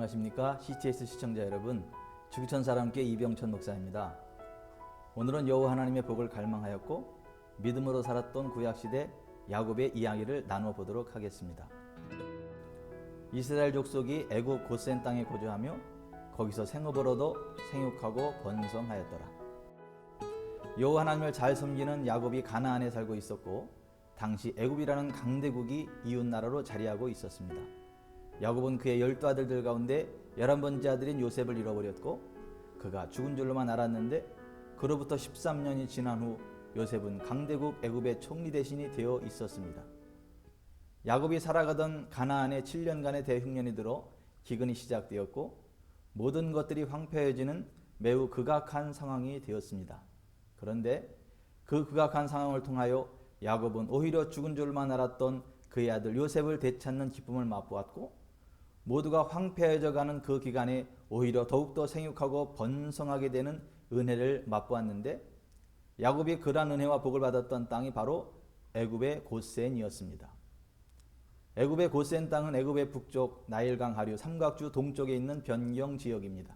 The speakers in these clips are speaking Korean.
안녕하십니까 CTS 시청자 여러분, 주기천사랑 함께 이병천 목사입니다. 오늘은 여호와 하나님의 복을 갈망하였고 믿음으로 살았던 구약시대 야곱의 이야기를 나눠보도록 하겠습니다. 이스라엘 족속이 애굽 고센 땅에 거주하며 거기서 생업을 얻어 생육하고 번성하였더라. 여호와 하나님을 잘 섬기는 야곱이 가나안에 살고 있었고 당시 애굽이라는 강대국이 이웃나라로 자리하고 있었습니다. 야곱은 그의 12아들들 가운데 11번째 아들인 요셉을 잃어버렸고 그가 죽은 줄로만 알았는데 그로부터 13년이 지난 후 요셉은 강대국 애굽의 총리 대신이 되어 있었습니다. 야곱이 살아가던 가나안에 7년간의 대흉년이 들어 기근이 시작되었고 모든 것들이 황폐해지는 매우 극악한 상황이 되었습니다. 그런데 그 극악한 상황을 통하여 야곱은 오히려 죽은 줄만 알았던 그의 아들 요셉을 되찾는 기쁨을 맛보았고 모두가 황폐해져 가는 그 기간에 오히려 더욱더 생육하고 번성하게 되는 은혜를 맛보았는데 야곱이 그러한 은혜와 복을 받았던 땅이 바로 애굽의 고센이었습니다. 애굽의 고센 땅은 애굽의 북쪽 나일강 하류 삼각주 동쪽에 있는 변경 지역입니다.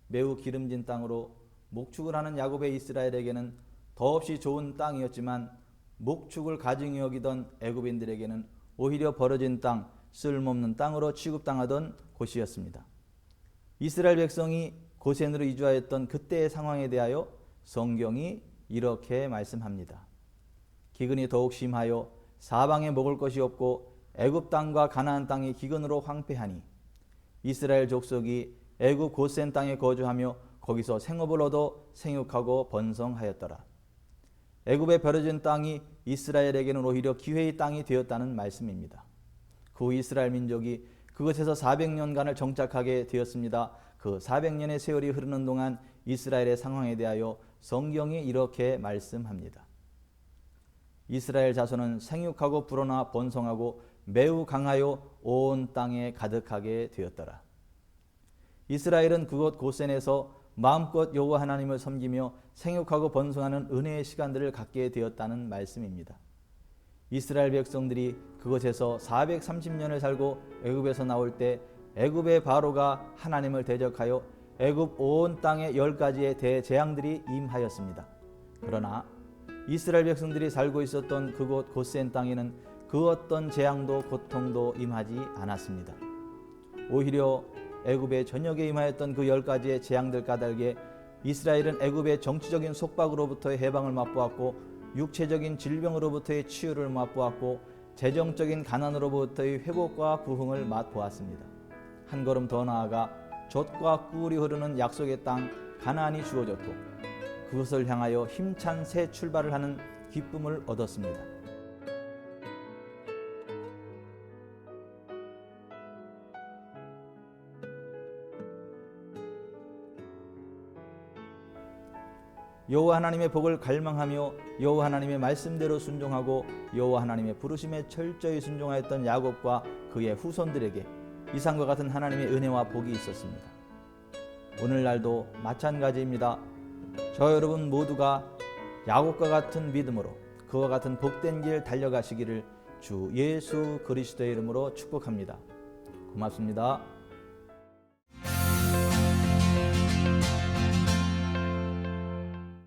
매우 기름진 땅으로 목축을 하는 야곱의 이스라엘에게는 더없이 좋은 땅이었지만 목축을 가증히 여기던 애굽인들에게는 오히려 버려진 땅, 쓸모없는 땅으로 취급당하던 곳이었습니다. 이스라엘 백성이 고센으로 이주하였던 그때의 상황에 대하여 성경이 이렇게 말씀합니다. 기근이 더욱 심하여 사방에 먹을 것이 없고 애굽 땅과 가나안 땅이 기근으로 황폐하니 이스라엘 족속이 애굽 고센 땅에 거주하며 거기서 생업을 얻어 생육하고 번성하였더라. 애굽에 버려진 땅이 이스라엘에게는 오히려 기회의 땅이 되었다는 말씀입니다. 그 후 이스라엘 민족이 그곳에서 400년간을 정착하게 되었습니다. 그 400년의 세월이 흐르는 동안 이스라엘의 상황에 대하여 성경이 이렇게 말씀합니다. 이스라엘 자손은 생육하고 불어나 번성하고 매우 강하여 온 땅에 가득하게 되었더라. 이스라엘은 그곳 고센에서 마음껏 여호와 하나님을 섬기며 생육하고 번성하는 은혜의 시간들을 갖게 되었다는 말씀입니다. 이스라엘 백성들이 그곳에서 430년을 살고 애굽에서 나올 때 애굽의 바로가 하나님을 대적하여 애굽 온 땅에 10가지의 대재앙들이 임하였습니다. 그러나 이스라엘 백성들이 살고 있었던 그곳 고센 땅에는 그 어떤 재앙도 고통도 임하지 않았습니다. 오히려 애굽의 전역에 임하였던 그 10가지의 재앙들 까닭에 이스라엘은 애굽의 정치적인 속박으로부터의 해방을 맛보았고 육체적인 질병으로부터의 치유를 맛보았고 재정적인 가난으로부터의 회복과 부흥을 맛보았습니다. 한 걸음 더 나아가 젖과 꿀이 흐르는 약속의 땅 가나안이 주어졌고 그것을 향하여 힘찬 새 출발을 하는 기쁨을 얻었습니다. 여호와 하나님의 복을 갈망하며 여호와 하나님의 말씀대로 순종하고 여호와 하나님의 부르심에 철저히 순종하였던 야곱과 그의 후손들에게 이상과 같은 하나님의 은혜와 복이 있었습니다. 오늘날도 마찬가지입니다. 저 여러분 모두가 야곱과 같은 믿음으로 그와 같은 복된 길 달려가시기를 주 예수 그리스도의 이름으로 축복합니다. 고맙습니다.